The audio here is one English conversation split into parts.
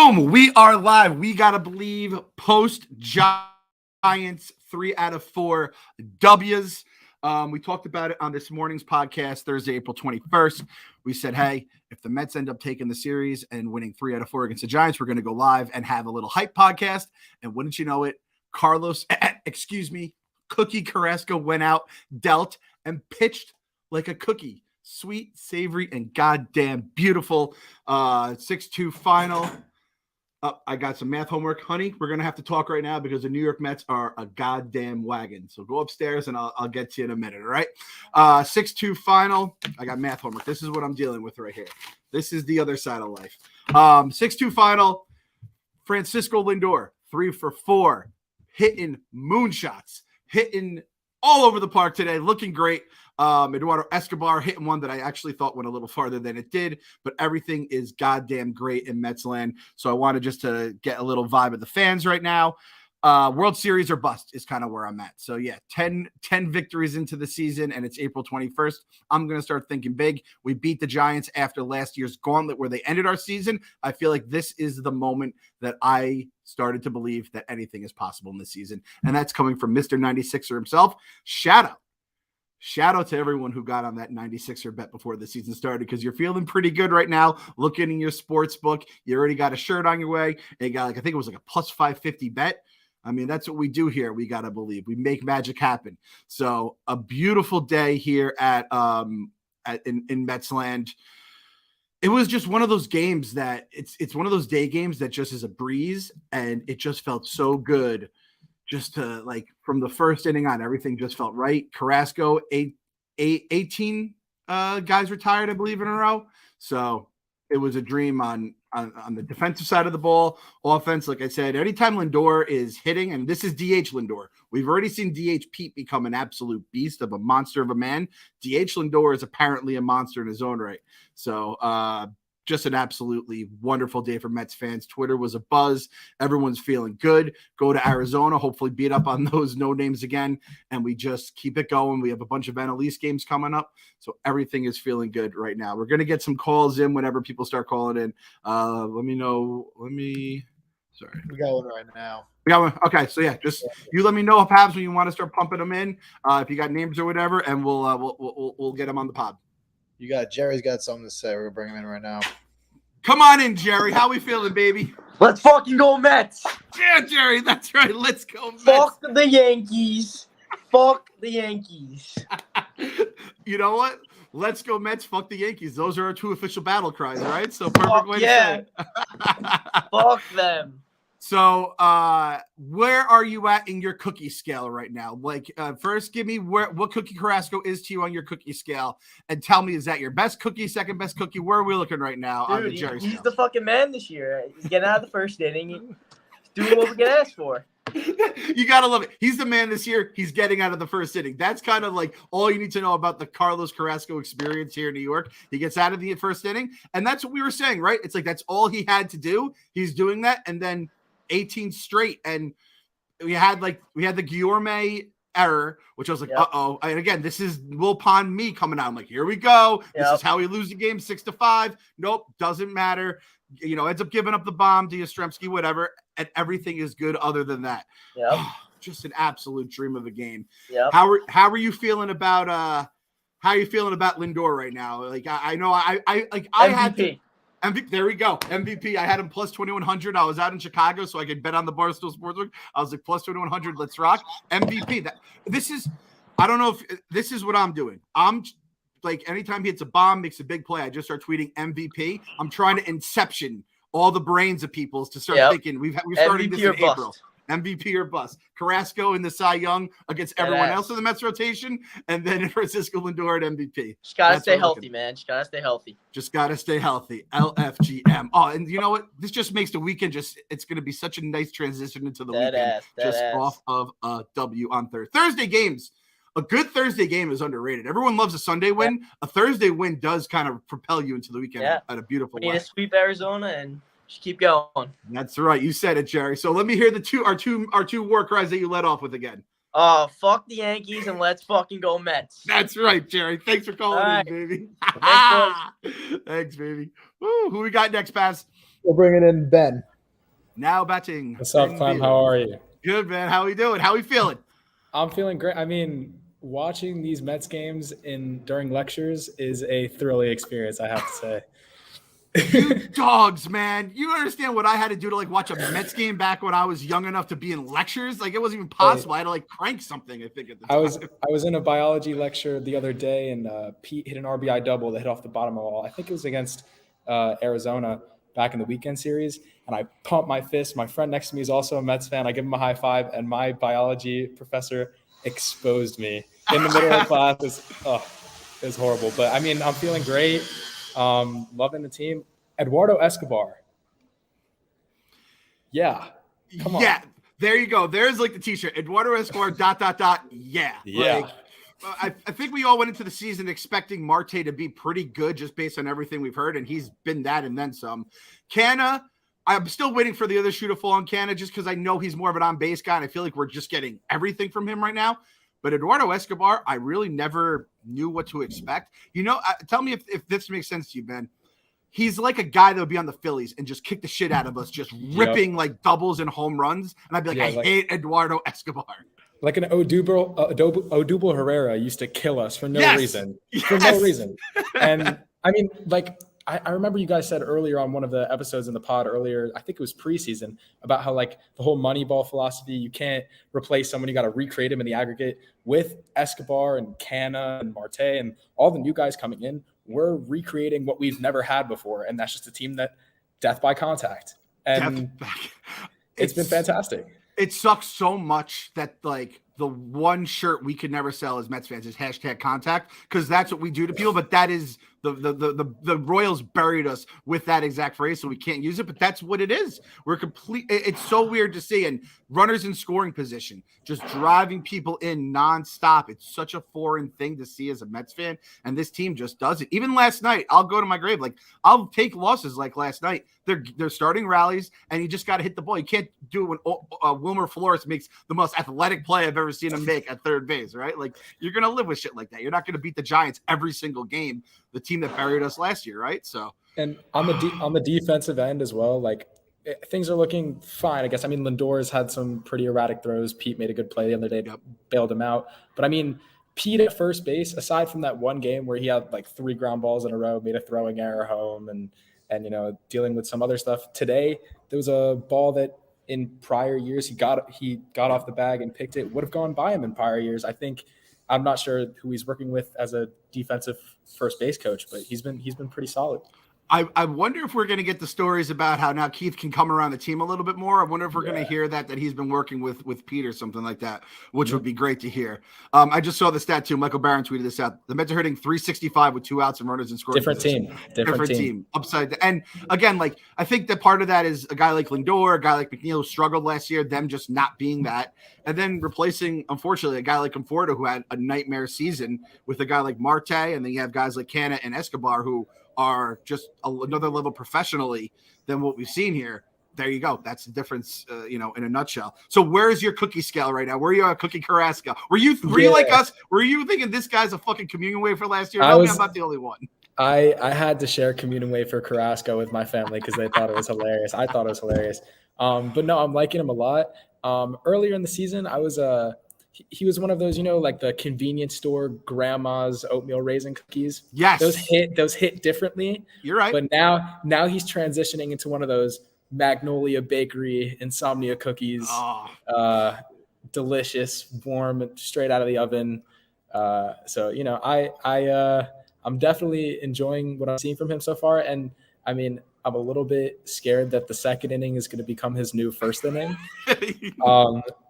Boom, we are live. We got to believe post Giants 3 out of 4 W's. We talked about it on this morning's podcast, Thursday, April 21st. We said, hey, if the Mets end up taking the series and winning 3 out of 4 against the Giants, we're going to go live and have a little hype podcast. And wouldn't you know it, Cookie Carrasco went out, dealt, and pitched like a cookie. Sweet, savory, and goddamn beautiful. 6-2 final. I got some math homework, honey. We're going to have to talk right now because the New York Mets are a goddamn wagon. So go upstairs and I'll get to you in a minute, all right? 6-2 final. I got math homework. This is what I'm dealing with right here. This is the other side of life. 6-2 final. Francisco Lindor, 3 for 4. Hitting moonshots. Hitting all over the park today. Looking great. Eduardo Escobar hitting one that I actually thought went a little farther than it did, but everything is goddamn great in Mets land. So I wanted just to get a little vibe of the fans right now. World Series or bust is kind of where I'm at. So yeah, 10 victories into the season and it's April 21st. I'm going to start thinking big. We beat the Giants after last year's gauntlet where they ended our season. I feel like this is the moment that I started to believe that anything is possible in this season. And that's coming from Mr. 96er himself. Shout out to everyone who got on that 96er bet before the season started because you're feeling pretty good right now. Looking in your sports book, you already got a shirt on your way. And you got I think it was like a plus 550 bet. I mean, that's what we do here. We got to believe we make magic happen. So a beautiful day here in Metsland. It was just one of those games that it's one of those day games that just is a breeze and it just felt so good. Just to from the first inning on, everything just felt right. Carrasco, 18 guys retired, I believe, in a row. So it was a dream on the defensive side of the ball. Offense, like I said, anytime Lindor is hitting, and this is DH Lindor. We've already seen DH Pete become an absolute beast of a monster of a man. DH Lindor is apparently a monster in his own right. So just an absolutely wonderful day for Mets fans. Twitter was a buzz. Everyone's feeling good. Go to Arizona, hopefully beat up on those no names again, and we just keep it going. We have a bunch of NL East games coming up, so everything is feeling good right now. We're going to get some calls in whenever people start calling in. Let me know. Sorry. We got one right now. We got one. Okay, so yeah, just you let me know, Pabs, when you want to start pumping them in. If you got names or whatever, and we'll get them on the pod. Jerry's got something to say. We're gonna bring him in right now. Come on in, Jerry. How we feeling, baby? Let's fucking go Mets. Yeah, Jerry, that's right. Let's go Mets. Fuck the Yankees. Fuck the Yankees. You know what? Let's go Mets. Fuck the Yankees. Those are our 2 official battle cries, right? So perfect way to say it. Fuck them. So where are you at in your cookie scale right now? First, give me what Cookie Carrasco is to you on your cookie scale, and tell me, is that your best cookie, second best cookie? Where are we looking right now on the Jerry scale? He's the fucking man this year. He's getting out of the first inning, doing what we get asked for. You gotta love it. He's the man this year. He's getting out of the first inning. That's kind of like all you need to know about the Carlos Carrasco experience here in New York. He gets out of the first inning, and that's what we were saying, right? It's like that's all he had to do. He's doing that, and then 18 straight, and we had the Guillorme error, which I was like, uh-oh. And again, this is Wilpons me coming out. I'm like, here we go. This is how we lose the game, 6-5. Nope, doesn't matter. Ends up giving up the bomb to Yastrzemski, whatever, and everything is good other than that. Just an absolute dream of a game. How are you feeling about Lindor right now? I know I had to. MVP, there we go. MVP. I had him plus 2,100. I was out in Chicago, so I could bet on the Barstool Sportsbook. I was like, plus 2,100. Let's rock. MVP. I don't know if this is what I'm doing. I'm like, anytime he hits a bomb, makes a big play, I just start tweeting MVP. I'm trying to inception all the brains of people to start thinking. We're starting this in April. MVP or bust. Carrasco in the Cy Young against everyone else in the Mets rotation, and then Francisco Lindor at MVP. Just gotta stay healthy, man. Just gotta stay healthy. LFGM. Oh, and you know what? This just makes the weekend it's going to be such a nice transition into the weekend. Off of a W on Thursday games. A good Thursday game is underrated. Everyone loves a Sunday win. A Thursday win does kind of propel you into the weekend at a beautiful way. We need to sweep Arizona and just keep going. That's right. You said it, Jerry. So let me hear our two war cries that you let off with again. Oh, fuck the Yankees and let's fucking go Mets. That's right, Jerry. Thanks for calling in, baby. Thanks, Thanks, baby. Woo, who we got next, Paz? We're bringing in Ben. Now batting. What's up, Clem? How are you? Good, man. How are you doing? How are you feeling? I'm feeling great. I mean, watching these Mets games during lectures is a thrilling experience, I have to say. You dogs, man. You understand what I had to do to like watch a Mets game back when I was young enough to be in lectures? Like it wasn't even possible. I had to like crank something, I think, at the time. I was in a biology lecture the other day, and Pete hit an RBI double that hit off the bottom of the wall. I think it was against Arizona back in the weekend series. And I pumped my fist. My friend next to me is also a Mets fan. I give him a high five, and my biology professor exposed me in the middle of class. It was horrible. But I mean, I'm feeling great. Loving the team. Eduardo Escobar. Yeah. Come on. Yeah. There you go. There's like the t-shirt. Eduardo Escobar, ... Yeah. Yeah. Like, I think we all went into the season expecting Marte to be pretty good just based on everything we've heard, and he's been that and then some. Canna, I'm still waiting for the other shoe to fall on Canna just because I know he's more of an on-base guy, and I feel like we're just getting everything from him right now. But Eduardo Escobar, I really never knew what to expect. You know, tell me if this makes sense to you, Ben. He's like a guy that would be on the Phillies and just kick the shit out of us, just ripping like doubles and home runs. And I'd be like, I hate Eduardo Escobar. Like an Odubel Herrera used to kill us for no reason. For no reason. And I mean, like, I remember you guys said earlier on one of the episodes in the pod earlier, I think it was preseason, about how like the whole Moneyball philosophy, you can't replace someone, you got to recreate him in the aggregate. With Escobar and Canna and Marte and all the new guys coming in, we're recreating what we've never had before. And that's just a team that death by contact. And it's been fantastic. It sucks so much that like the one shirt we could never sell as Mets fans is #contact, because that's what we do to people. But that is the Royals buried us with that exact phrase, so we can't use it. But that's what it is. We're complete. It's so weird to see. And runners in scoring position, just driving people in nonstop. It's such a foreign thing to see as a Mets fan, and this team just does it. Even last night, I'll go to my grave. Like I'll take losses like last night. They're starting rallies, and you just got to hit the ball. You can't do it when Wilmer Flores makes the most athletic play I've ever seen him make at third base, right? Like you're gonna live with shit like that. You're not gonna beat the Giants every single game, the team that buried us last year, right? So, and on the defensive end as well, like things are looking fine, I guess. I mean, Lindor's had some pretty erratic throws. Pete made a good play the other day, bailed him out. But I mean, Pete at first base, aside from that one game where he had like 3 ground balls in a row, made a throwing error home, and you know, dealing with some other stuff. Today, there was a ball that in prior years he got off the bag and picked it, would have gone by him in prior years. I think, I'm not sure who he's working with as a defensive first base coach, but he's been pretty solid. I wonder if we're going to get the stories about how now Keith can come around the team a little bit more. I wonder if we're going to hear that he's been working with Pete or something like that, which would be great to hear. I just saw the stat too. Michael Barron tweeted this out. The Mets are hitting .365 with 2 outs and runners in scoring. Different team. Upside down. And again, like I think that part of that is a guy like Lindor, a guy like McNeil who struggled last year, them just not being that, and then replacing, unfortunately, a guy like Conforto who had a nightmare season with a guy like Marte, and then you have guys like Canna and Escobar who are just another level professionally than what we've seen here. There you go. That's the difference, in a nutshell. So where's your cookie scale right now? Where are you at Cookie Carrasco? Were you like us? Were you thinking this guy's a fucking communion wafer last year? I'm not the only one. I had to share communion wafer Carrasco with my family because they thought it was hilarious. I thought it was hilarious. But no, I'm liking him a lot. Earlier in the season, he was one of those, like the convenience store grandma's oatmeal raisin cookies. Yes. Those hit differently. You're right. But now he's transitioning into one of those Magnolia Bakery insomnia cookies. Oh. Delicious, warm, straight out of the oven. So, I'm definitely enjoying what I'm seeing from him so far. And I mean, I'm a little bit scared that the second inning is going to become his new first inning.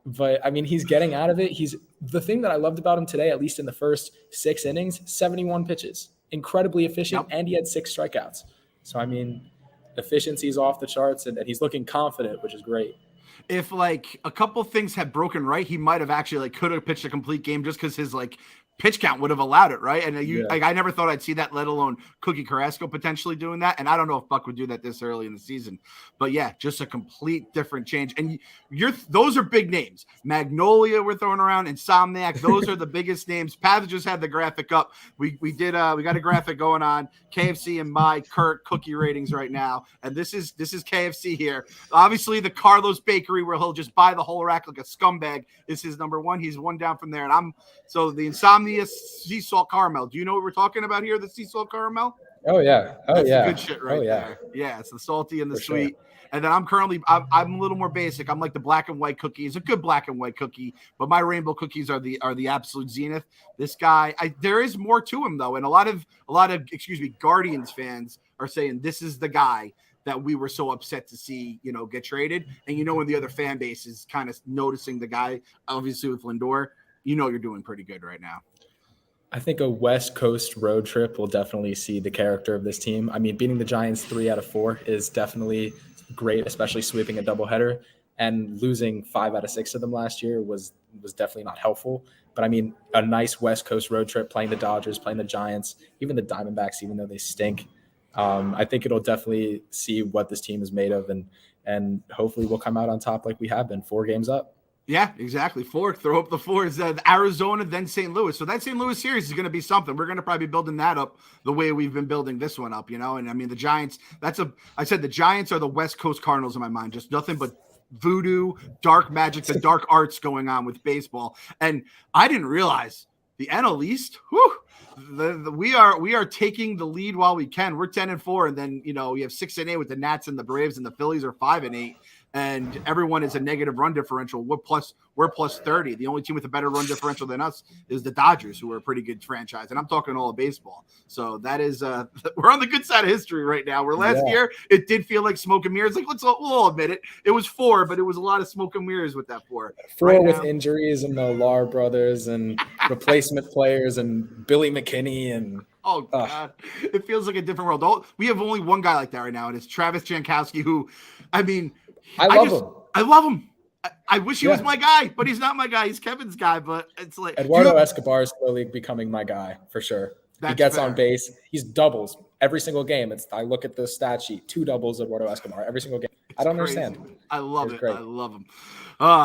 But I mean, he's getting out of it. The thing that I loved about him today, at least in the first 6 innings, 71 pitches, incredibly efficient. Yep. And he had 6 strikeouts. So, I mean, efficiency is off the charts and he's looking confident, which is great. If like a couple things had broken right, he might have actually could have pitched a complete game just because his pitch count would have allowed it, right? And I never thought I'd see that, let alone Cookie Carrasco potentially doing that. And I don't know if Buck would do that this early in the season. But yeah, just a complete different change. And those are big names. Magnolia we're throwing around, Insomniac. Those are the biggest names. Pav just had the graphic up. We got a graphic going on. KFC and my Kurt cookie ratings right now. And this is KFC here. Obviously, the Carlos Bakery where he'll just buy the whole rack like a scumbag is his number one. He's one down from there. And so the Insomnia sea salt caramel. Do you know what we're talking about here? The sea salt caramel? Oh yeah. That's the good shit right there. Yeah, it's the salty and the sweet. Sure. And then I'm a little more basic. I'm like the black and white cookie. It's a good black and white cookie, but my rainbow cookies are the absolute zenith. This guy, there is more to him though, and a lot of Guardians fans are saying this is the guy that we were so upset to see, get traded. And when the other fan base is kind of noticing the guy, obviously with Lindor, you're doing pretty good right now. I think a West Coast road trip will definitely see the character of this team. I mean, beating the Giants 3 out of 4 is definitely great, especially sweeping a doubleheader, and losing 5 out of 6 of them last year was definitely not helpful. But I mean, a nice West Coast road trip, playing the Dodgers, playing the Giants, even the Diamondbacks, even though they stink. I think it'll definitely see what this team is made of, and hopefully we'll come out on top like we have been, 4 games up. Yeah, exactly. 4. Throw up the 4s. Arizona, then St. Louis. So that St. Louis series is going to be something. We're going to probably be building that up the way we've been building this one up, And I mean, the Giants, I said the Giants are the West Coast Cardinals in my mind. Just nothing but voodoo, dark magic, and dark arts going on with baseball. And I didn't realize the NL East, we are taking the lead while we can. We're 10-4, and then we have 6-8 with the Nats and the Braves, and the Phillies are 5-8. And everyone is a negative run differential. We're plus 30. The only team with a better run differential than us is the Dodgers, who are a pretty good franchise. And I'm talking all of baseball. So that is we're on the good side of history right now. Where last year it did feel like smoke and mirrors. Like we'll all admit it. It was 4, but it was a lot of smoke and mirrors with that 4. 4 right with now, injuries and the Lar brothers and replacement players and Billy McKinney and. Oh God, it feels like a different world. We have only one guy like that right now, and it's Travis Jankowski, who, I mean. I love him. I wish he was my guy, but he's not my guy. He's Kevin's guy, but it's like Eduardo Escobar is slowly becoming my guy for sure. He gets on base. He's doubles every single game. I look at the stat sheet, 2 doubles Eduardo Escobar every single game. I don't understand. I love it. Great. I love him.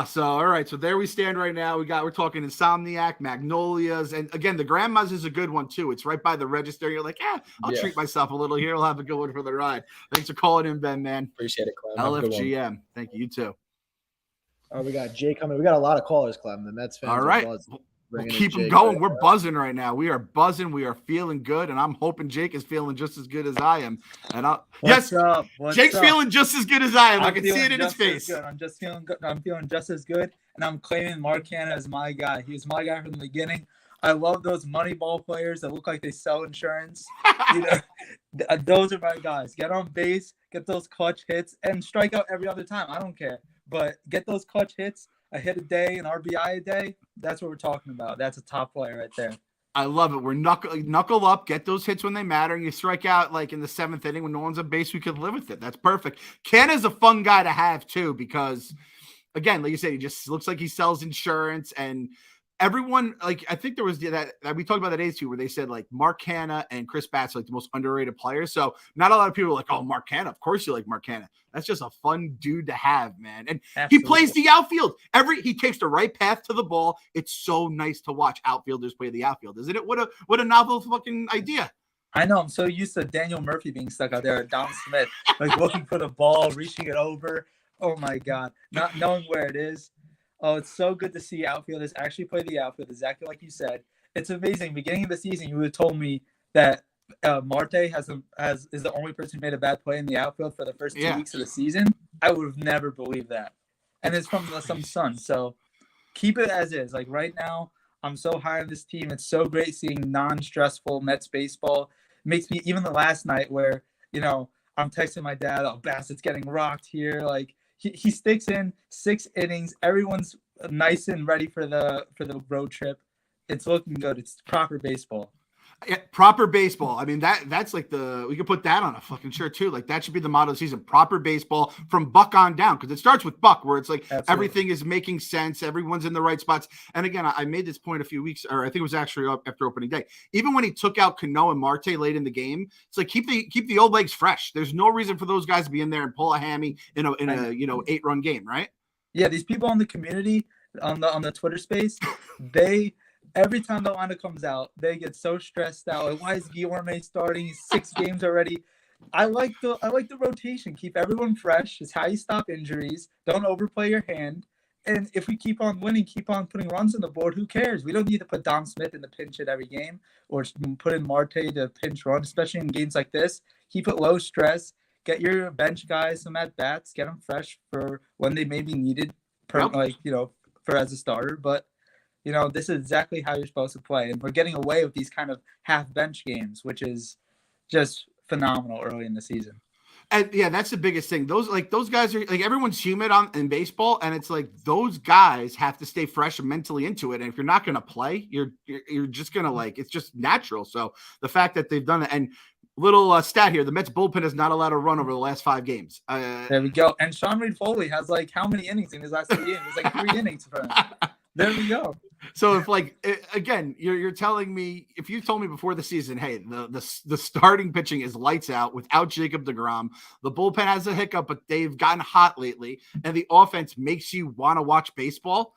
So all right. So there we stand right now. We're talking Insomniac, Magnolias, and again, the Grandma's is a good one too. It's right by the register. You're like, I'll treat myself a little here. I'll have a good one for the ride. Thanks for calling in, Ben, man. Appreciate it, Clem. LFGM. Thank you. You too. Oh, we got Jay coming. We got a lot of callers, Clem. The Mets fans. All right. We'll keep them going. We're buzzing right now. We are buzzing. We are feeling good, and I'm hoping Jake is feeling just as good as I am. And Jake's feeling just as good as I am. I can see it in his face. I'm just feeling good. I'm feeling just as good, and I'm claiming Mark Hanna as my guy. He was my guy from the beginning. I love those money ball players that look like they sell insurance. Those are my guys. Get on base, get those clutch hits, and strike out every other time. I don't care, but get those clutch hits. A hit a day, an RBI a day. That's what we're talking about. That's a top player right there. I love it. We're knuckle up, get those hits when they matter, and you strike out like in the 7th inning when no one's on base. We could live with it. That's perfect. Ken is a fun guy to have too because, again, like you said, he just looks like he sells insurance and. Everyone, like, I think there was that we talked about that days too, where they said like Mark Hanna and Chris Batts are like the most underrated players. So not a lot of people are like, oh, Mark Hanna, of course you like Mark Hanna. That's just a fun dude to have, man. And Absolutely. He plays the outfield. He takes the right path to the ball. It's so nice to watch outfielders play the outfield, isn't it? What a novel fucking idea. I know. I'm so used to Daniel Murphy being stuck out there at Don Smith, like looking for the ball, reaching it over. Oh my God, not knowing where it is. Oh, it's so good to see outfielders actually play the outfield, exactly like you said. It's amazing. Beginning of the season, you would have told me that Marte is the only person who made a bad play in the outfield for the first 2 weeks of the season. I would have never believed that. And it's from some Sun. So keep it as is. Like right now, I'm so high on this team. It's so great seeing non-stressful Mets baseball. It makes me, even the last night where, I'm texting my dad, oh, Bassett's getting rocked here. Like, He sticks in 6 innings. Everyone's nice and ready for the road trip. It's looking good. It's proper baseball. Yeah, proper baseball. I mean, that's like we could put that on a fucking shirt too. Like that should be the motto of the season. Proper baseball from Buck on down, because it starts with Buck, where it's like everything is making sense. Everyone's in the right spots. And again, I made this point a few weeks, or I think it was actually up after opening day. Even when he took out Cano and Marte late in the game, it's like keep the old legs fresh. There's no reason for those guys to be in there and pull a hammy in a 8-run game, right? Yeah, these people in the community on the Twitter space, they. Every time the lineup comes out, they get so stressed out. Like, why is Guillorme starting? He's 6 games already. I like the rotation. Keep everyone fresh. It's how you stop injuries. Don't overplay your hand. And if we keep on winning, keep on putting runs on the board, who cares? We don't need to put Dom Smith in the pinch at every game or put in Marte to pinch run, especially in games like this. Keep it low stress. Get your bench guys some at-bats. Get them fresh for when they may be needed, for as a starter. But this is exactly how you're supposed to play. And we're getting away with these kind of half bench games, which is just phenomenal early in the season. And yeah, that's the biggest thing. Those guys are like, everyone's human in baseball. And it's like, those guys have to stay fresh and mentally into it. And if you're not going to play, you're just going to it's just natural. So the fact that they've done it, and little stat here, the Mets bullpen is not allowed to run over the last 5 games. There we go. And Sean Reed Foley has how many innings in his last 3 games? It's 3 innings for him. There we go. So if again, you're telling me, if you told me before the season, hey, the starting pitching is lights out without Jacob deGrom, the bullpen has a hiccup, but they've gotten hot lately, and the offense makes you want to watch baseball,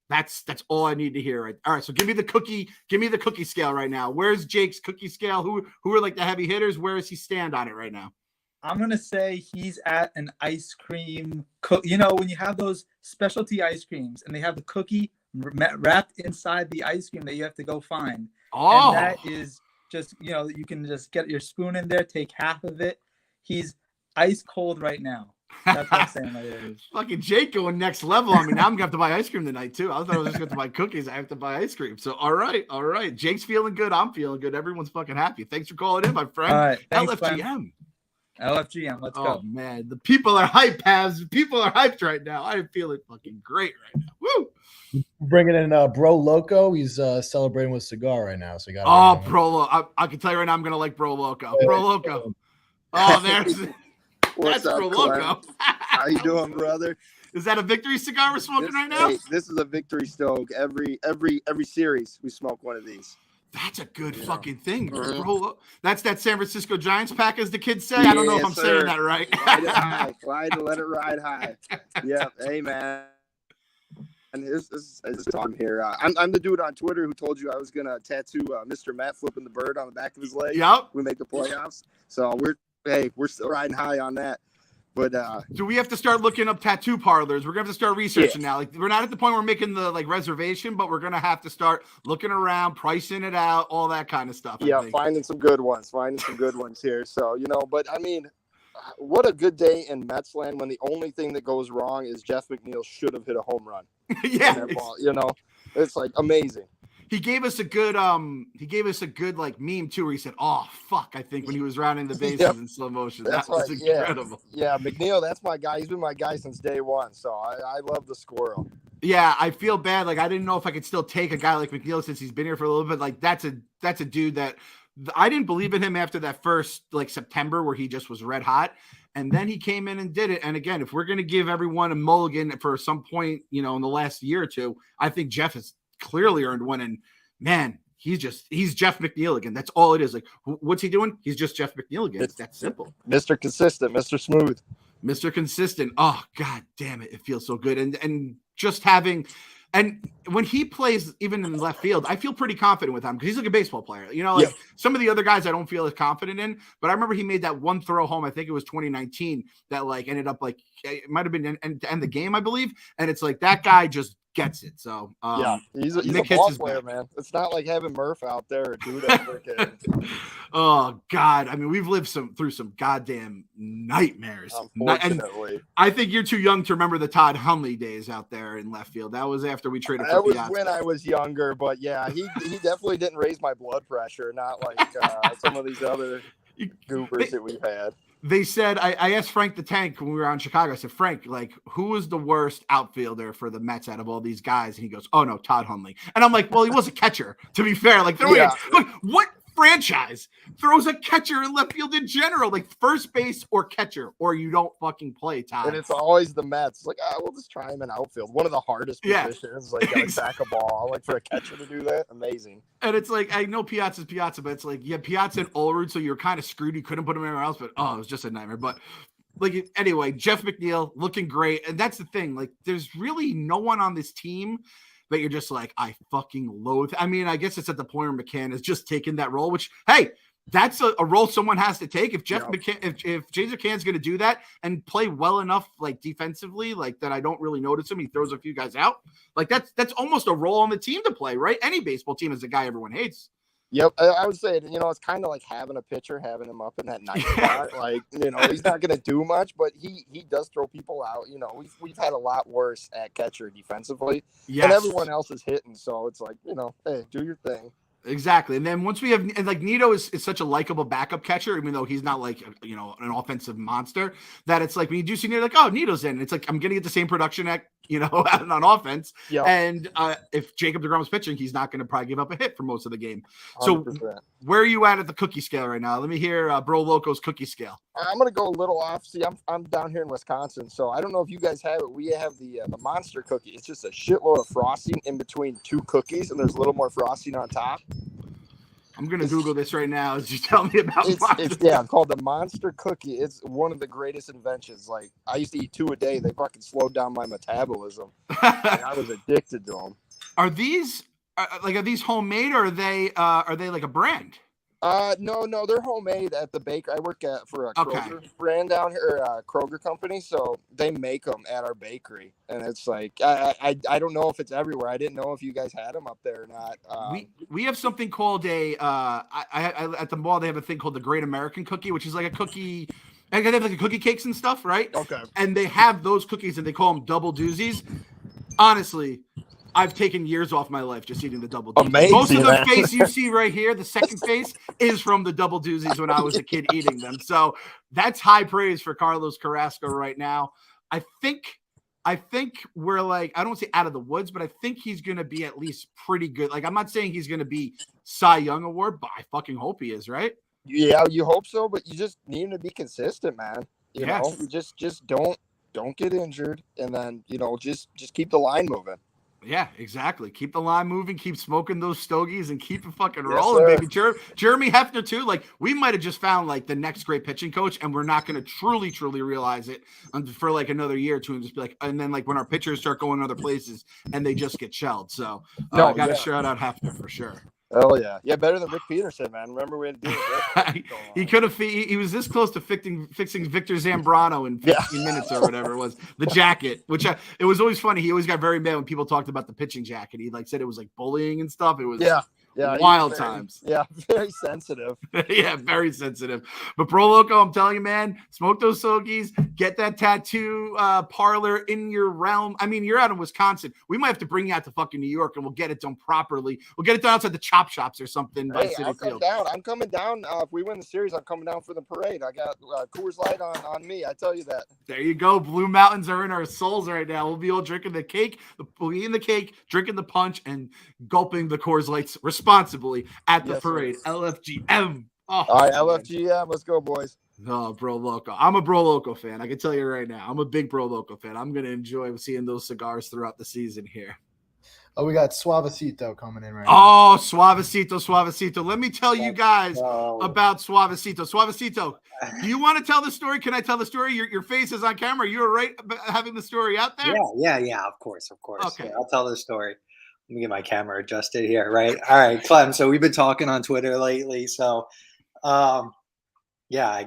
that's all I need to hear. Right? All right, so give me the cookie scale right now. Where's Jake's cookie scale? Who are the heavy hitters? Where does he stand on it right now? I'm going to say he's at an ice cream. When you have those specialty ice creams and they have the cookie wrapped inside the ice cream that you have to go find. Oh. And that is just, you can just get your spoon in there, take half of it. He's ice cold right now. That's what I'm saying. Right. Fucking Jake going next level. I mean, now I'm going to have to buy ice cream tonight too. I thought I was just going to buy cookies. I have to buy ice cream. So, all right. Jake's feeling good. I'm feeling good. Everyone's fucking happy. Thanks for calling in, my friend. All right. Thanks, LFGM. LFGM, let's go. Oh, man. The people are hyped, Pavs. People are hyped right now. I'm feeling fucking great right now. Woo! Bringing in Bro Loco. He's celebrating with a cigar right now. So you got. Oh, Bro Loco. I can tell you right now, I'm going to like Bro Loco. Bro Loco. Oh, that's up, Bro Clem? Loco. How you doing, brother? Is that a victory cigar we're smoking right now? Hey, this is a victory stoke. Every series we smoke one of these. That's a good fucking thing, bro. That's that San Francisco Giants pack, as the kids say. I don't know if I'm saying that right. Ride it high. Let it ride high. Yeah. Hey, man. And this is Tom here. I'm the dude on Twitter who told you I was gonna tattoo Mr. Matt flipping the bird on the back of his leg. Yep. We make the playoffs. So we're still riding high on that. But do we have to start looking up tattoo parlors? We're gonna have to start researching now. We're not at the point where we're making the reservation, but we're gonna have to start looking around, pricing it out, all that kind of stuff. Yeah, finding some good ones here. So but I mean, what a good day in Mets land when the only thing that goes wrong is Jeff McNeil should have hit a home run. Yeah, ball, it's amazing. He gave us a good meme too, where he said, "Oh fuck," I think when he was rounding the bases in slow motion. That was incredible. Yeah, McNeil, that's my guy. He's been my guy since day one. So I love the squirrel. Yeah, I feel bad. I didn't know if I could still take a guy like McNeil since he's been here for a little bit. That's a dude that I didn't believe in him after that first September where he just was red hot. And then he came in and did it. And again, if we're going to give everyone a mulligan for some point, in the last year or two, I think Jeff has clearly earned one. And man, he's Jeff McNeil again. That's all it is. What's he doing? He's just Jeff McNeil again. It's that simple. Mr. Consistent, Mr. Smooth. Mr. Consistent. Oh, God damn it. It feels so good. And just having, and when he plays even in left field, I feel pretty confident with him because he's a baseball player. Some of the other guys I don't feel as confident in, but I remember he made that one throw home. I think it was 2019 that ended up it might have been to end the game, I believe. And it's that guy just gets it. So he's a ball player, man. It's not like having Murph out there or dude over Oh God, I mean, we've lived through some goddamn nightmares. Unfortunately, and I think you're too young to remember the Todd Hundley days out there in left field. That was after we traded. That was when I was younger, but yeah, he definitely didn't raise my blood pressure. Not like some of these other goobers that we've had. They said, I asked Frank the Tank when we were out in Chicago, I said, Frank, who was the worst outfielder for the Mets out of all these guys? And he goes, oh, no, Todd Hundley. And I'm like, well, he was a catcher, to be fair. What franchise throws a catcher in left field in general, like first base or catcher, or you don't fucking play, Todd. And it's always the Mets. Like, we'll just try him in outfield. One of the hardest positions. Like, gotta sack a ball. Like, for a catcher to do that, amazing. And it's like, I know Piazza's Piazza, but it's like, yeah, Piazza and Olerud, so you're kind of screwed. You couldn't put him anywhere else, but it was just a nightmare. But like, anyway, Jeff McNeil looking great. And that's the thing. Like, there's really no one on this team that you're just like, I fucking loathe. I mean, I guess it's at the point where McCann has just taken that role, which, hey, that's a role someone has to take. If McCann, if James McCann's going to do that and play well enough, like defensively, like that, I don't really notice him. He throws a few guys out. Like that's almost a role on the team to play, right? Any baseball team is a guy everyone hates. Yep, I would say, it's kind of like having a pitcher, having him up in that night spot. Like, he's not going to do much, but he does throw people out. We've had a lot worse at catcher defensively, and everyone else is hitting. So it's like, hey, do your thing. Exactly. And then once we have, and like Nito is such a likable backup catcher, even though he's not like, an offensive monster, that it's like when you do see Nito, like, oh, Nito's in. It's like, I'm going to get the same production on offense. Yep. And if Jacob deGrom is pitching, he's not going to probably give up a hit for most of the game. 100%. So where are you at the cookie scale right now? Let me hear Bro Loco's cookie scale. I'm going to go a little off. See, I'm down here in Wisconsin, so I don't know if you guys have it. We have the monster cookie. It's just a shitload of frosting in between two cookies, and there's a little more frosting on top. I'm going to Google this right now as you tell me about it's called the Monster Cookie. It's one of the greatest inventions. Like, I used to eat 2 a day. They fucking slowed down my metabolism. I was addicted to them. Are these homemade, or are they like a brand? No, they're homemade at the bakery. I work for a Kroger brand down here, Kroger company, so they make them at our bakery. And it's like, I don't know if it's everywhere. I didn't know if you guys had them up there or not. We have something called at the mall, they have a thing called the Great American Cookie, which is like a cookie. They have like cookie cakes and stuff, right? Okay. And they have those cookies, and they call them double doozies. Honestly, I've taken years off my life just eating the double doozies. Amazing, most of the face you see right here, the second face, is from the double doozies when I was a kid eating them. So that's high praise for Carlos Carrasco right now. I think we're like, I don't say out of the woods, but I think he's going to be at least pretty good. Like, I'm not saying he's going to be Cy Young Award, but I fucking hope he is, right? Yeah, you hope so, but you just need him to be consistent, man. You know, you just don't get injured, and then, just keep the line moving. Yeah, exactly. Keep the line moving, keep smoking those stogies, and keep it fucking rolling, baby. Jeremy Hefner, too. Like, we might have just found, like, the next great pitching coach, and we're not going to truly realize it for, like, another year or two, and just be like, and then, like, when our pitchers start going other places, and they just get shelled. So, I got to shout out Hefner for sure. Oh, yeah. Yeah, better than Rick Peterson, man. Remember when he could have – he was this close to fixing Victor Zambrano in 15 minutes or whatever it was. The jacket, which it was always funny. He always got very mad when people talked about the pitching jacket. He, like, said it was, like, bullying and stuff. It was wild times. Yeah, very sensitive. Yeah, very sensitive. But Bro Loco, I'm telling you, man, smoke those stogies. Get that tattoo parlor in your realm. I mean, you're out in Wisconsin. We might have to bring you out to fucking New York, and we'll get it done properly. We'll get it done outside the chop shops or something by City Field. I'm coming down. If we win the series, I'm coming down for the parade. I got Coors Light on me. I tell you that. There you go. Blue Mountains are in our souls right now. We'll be all drinking the cake. We'll be eating the cake, drinking the punch, and gulping the Coors Lights responsibly at the parade. Sir. LFGM. Oh, all right, LFGM. Let's go, boys. Oh, Bro Loco. I'm a Bro Loco fan. I can tell you right now. I'm a big Bro Loco fan. I'm going to enjoy seeing those cigars throughout the season here. Oh, we got Suavecito coming in right now. Oh, Suavecito. Let me tell you guys about Suavecito. Suavecito, do you want to tell the story? Can I tell the story? Your face is on camera. You're right having the story out there? Yeah. Of course. Okay. Yeah, I'll tell the story. Let me get my camera adjusted here, right? All right, Clem. So we've been talking on Twitter lately. So, I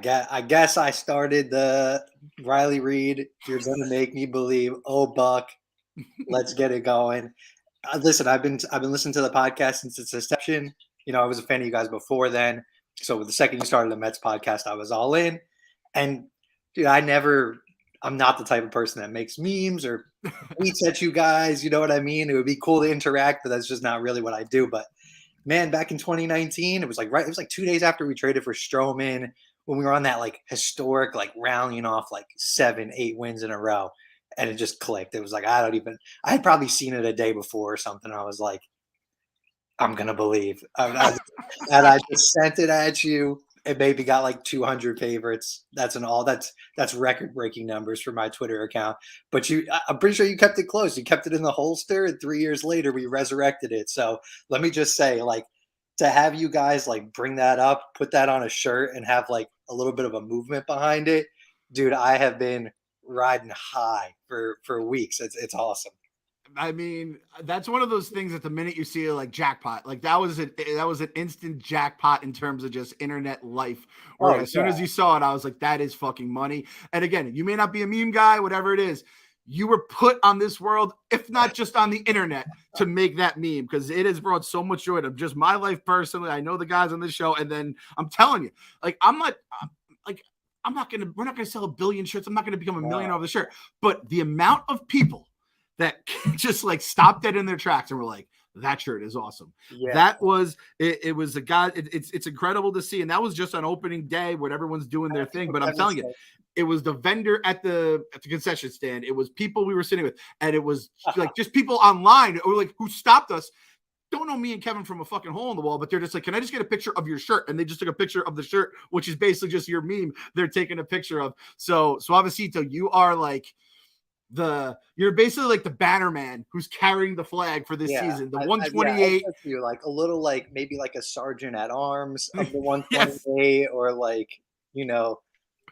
guess I started the Riley Reid. You're gonna make me believe. Oh, Buck, let's get it going. Listen, I've been listening to the podcast since its inception. I was a fan of you guys before then. So the second you started the Mets podcast, I was all in. And dude, I'm not the type of person that makes memes or tweets at you guys. You know what I mean? It would be cool to interact, but that's just not really what I do. But man, back in 2019, it was like 2 daid after we traded for Stroman, when we were on that like historic, like rounding off like 7-8 wins in a row. And it just clicked. It was like, I had probably seen it a day before or something. I was like, I'm gonna believe. And I just sent it at you. It maybe got like 200 favorites. That's record-breaking numbers for my Twitter account. But I'm pretty sure you kept it close. You kept it in the holster, and 3 years later we resurrected it. So let me just say, like, to have you guys like bring that up, put that on a shirt, and have like a little bit of a movement behind it, dude. I have been riding high for weeks. It's awesome. I mean, that's one of those things that the minute you see it, like jackpot, like that was an instant jackpot in terms of just internet life. Where as soon as you saw it, I was like, that is fucking money. And again, you may not be a meme guy, whatever it is, you were put on this world, if not just on the internet, to make that meme, because it has brought so much joy to just my life personally. I know the guys on this show, and then I'm telling you, like, we're not gonna sell 1 billion shirts. I'm not gonna become a millionaire over the shirt, but the amount of people that just like stopped dead in their tracks and were like, that shirt is awesome. Yeah. That was it was a guy. It's incredible to see. And that was just on opening day when everyone's doing their thing. But I'm telling you, it was the vendor at the concession stand. It was people we were sitting with, and it was like just people online or like who stopped us. Don't know me and Kevin from a fucking hole in the wall, but they're just like, can I just get a picture of your shirt? And they just took a picture of the shirt, which is basically just your meme they're taking a picture of. So Suavecito, you are like you're basically like the banner man who's carrying the flag for this season. The 128. You're like a little like maybe like a sergeant at arms of the 128, yes. Or like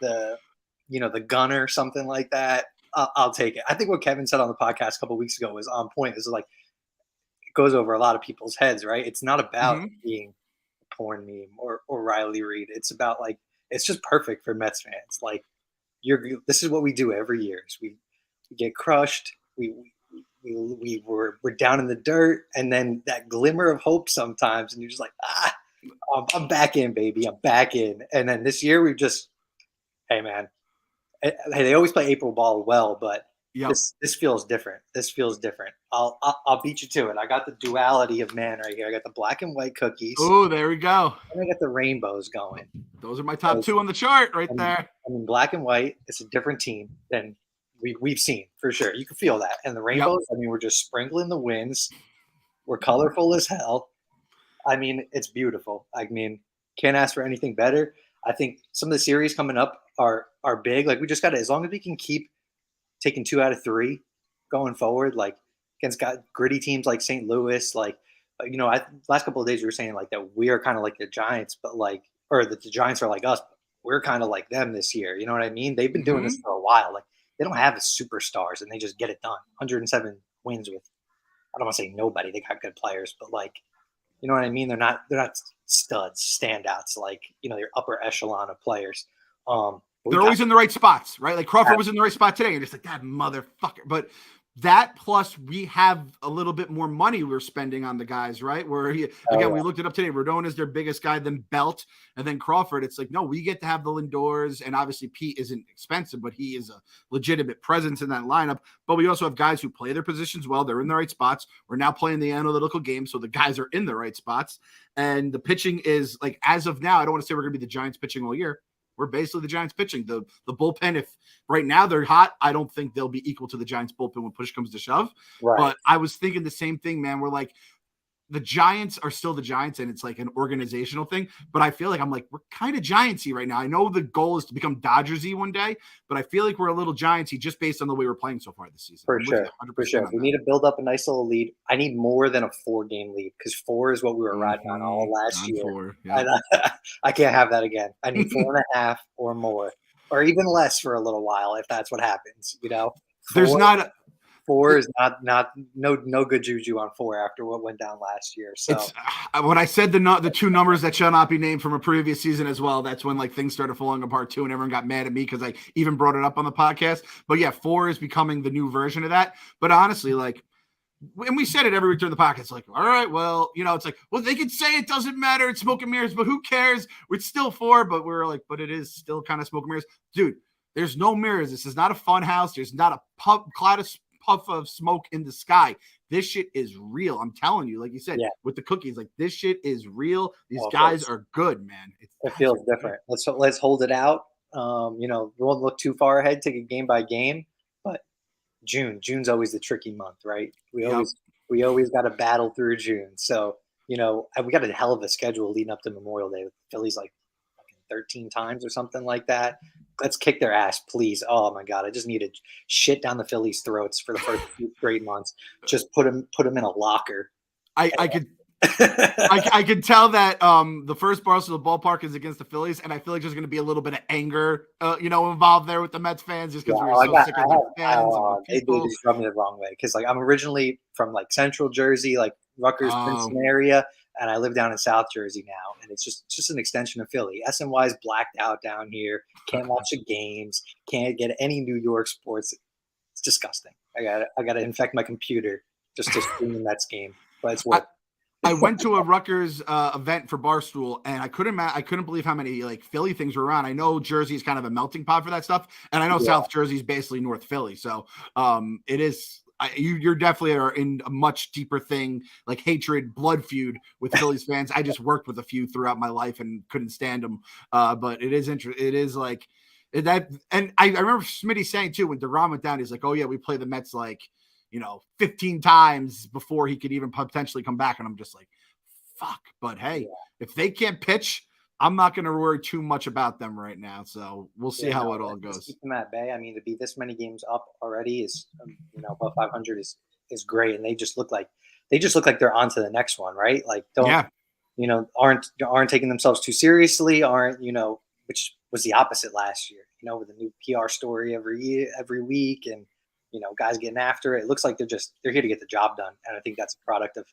the gunner, something like that. I'll take it. I think what Kevin said on the podcast a couple of weeks ago was on point. This is like it goes over a lot of people's heads, right? It's not about being a porn meme or Riley Reid. It's about like it's just perfect for Mets fans. Like this is what we do every year. We get crushed. We're down in the dirt, and then that glimmer of hope sometimes, and you're just like, I'm back in, baby. I'm back in. And then this year we just, hey man, hey, they always play April ball well, but this feels different. This feels different. I'll beat you to it. I got the duality of man right here. I got the black and white cookies. Oh, there we go. And I got the rainbows going. Those are my top two on the chart right there. I mean, black and white. It's a different team than we've seen for sure. You can feel that. And the rainbows, I mean, we're just sprinkling the winds. We're colorful as hell. I mean, it's beautiful. I mean, can't ask for anything better. I think some of the series coming up are big. Like we just got to, as long as we can keep taking 2 out of 3 going forward, like against gritty teams like St. Louis, like, last couple of days we were saying like that we are kind of like the Giants, but like, or that the Giants are like us. But we're kind of like them this year. You know what I mean? They've been doing this for a while. Like, they don't have the superstars, and they just get it done. 107 wins with, I don't want to say nobody. They got good players, but like, you know what I mean? They're not studs, standouts, like, your upper echelon of players. They're always in the right spots, right? Like Crawford was in the right spot today. You're just like, that motherfucker. But that plus we have a little bit more money we're spending on the guys, right? Where we looked it up today. Rodon is their biggest guy, then Belt, and then Crawford. It's like, no, we get to have the Lindors, and obviously Pete isn't expensive, but he is a legitimate presence in that lineup. But we also have guys who play their positions well. They're in the right spots. We're now playing the analytical game, so the guys are in the right spots. And the pitching is like, as of now, I don't want to say we're going to be the Giants pitching all year. We're basically the Giants pitching. The bullpen, if right now they're hot, I don't think they'll be equal to the Giants bullpen when push comes to shove. Right. But I was thinking the same thing, man. We're like, the Giants are still the Giants, and it's like an organizational thing. But I feel like we're kind of Giants-y right now. I know the goal is to become Dodgers-y one day, but I feel like we're a little Giants-y just based on the way we're playing so far this season. For sure. We need to build up a nice little lead. I need more than a 4-game lead, because 4 is what we were riding on all last year. 4, yeah. I can't have that again. I need 4.5 or more, or even less for a little while if that's what happens. There's not. 4 is no good juju on 4 after what went down last year. So when I said the 2 numbers that shall not be named from a previous season as well, that's when like things started falling apart too, and everyone got mad at me because I even brought it up on the podcast. But yeah, 4 is becoming the new version of that. But honestly, like, and we said it every week during the podcast, it's like, all right, well, it's like, well, they could say it doesn't matter, it's smoke and mirrors, but who cares? It's still 4, but we're like, but it is still kind of smoke and mirrors, dude. There's no mirrors. This is not a fun house. There's not a cloud of puff of smoke in the sky. This shit is real. I'm telling you, like you said, with the cookies, like this shit is real. These guys are good, man. It feels different. Let's hold it out. We won't look too far ahead, take it game by game, but June's always the tricky month, right? We always got to battle through June. So we got a hell of a schedule leading up to Memorial Day. Philly's like 13 times or something like that. Let's kick their ass, please. Oh my God, I just need to shit down the Phillies' throats for the first 2 straight months. Just put them in a locker. I could tell that the first Barstool ballpark is against the Phillies, and I feel like there's going to be a little bit of anger, involved there with the Mets fans, just because we were so sick of the fans. They just rub me the wrong way because I'm originally from Central Jersey, Rutgers, Princeton area, and I live down in South Jersey now, and it's just an extension of Philly. SNY is blacked out down here. Can't watch the games. Can't get any New York sports. It's disgusting. I got to infect my computer just to stream the Mets game, but it's worth. I went to a Rutgers event for Barstool, and I couldn't believe how many Philly things were around. I know Jersey is kind of a melting pot for that stuff, and I know South Jersey is basically North Philly. So it is. You're definitely are in a much deeper thing, hatred, blood feud with Phillies fans. I just worked with a few throughout my life and couldn't stand them. But it is interesting. It is that, and I remember Smitty saying too when DeGrom went down, he's like, "Oh yeah, we play the Mets 15 times before he could even potentially come back." And I'm just like, fuck. But hey, if they can't pitch, I'm not going to worry too much about them right now. So we'll see how it all goes. Keep them at bay. I mean, to be this many games up already is, above 500 is great. And they just look like they're on to the next one, right? Aren't taking themselves too seriously, which was the opposite last year, with a new PR story every week and, guys getting after it. It looks like they're here to get the job done. And I think that's a product of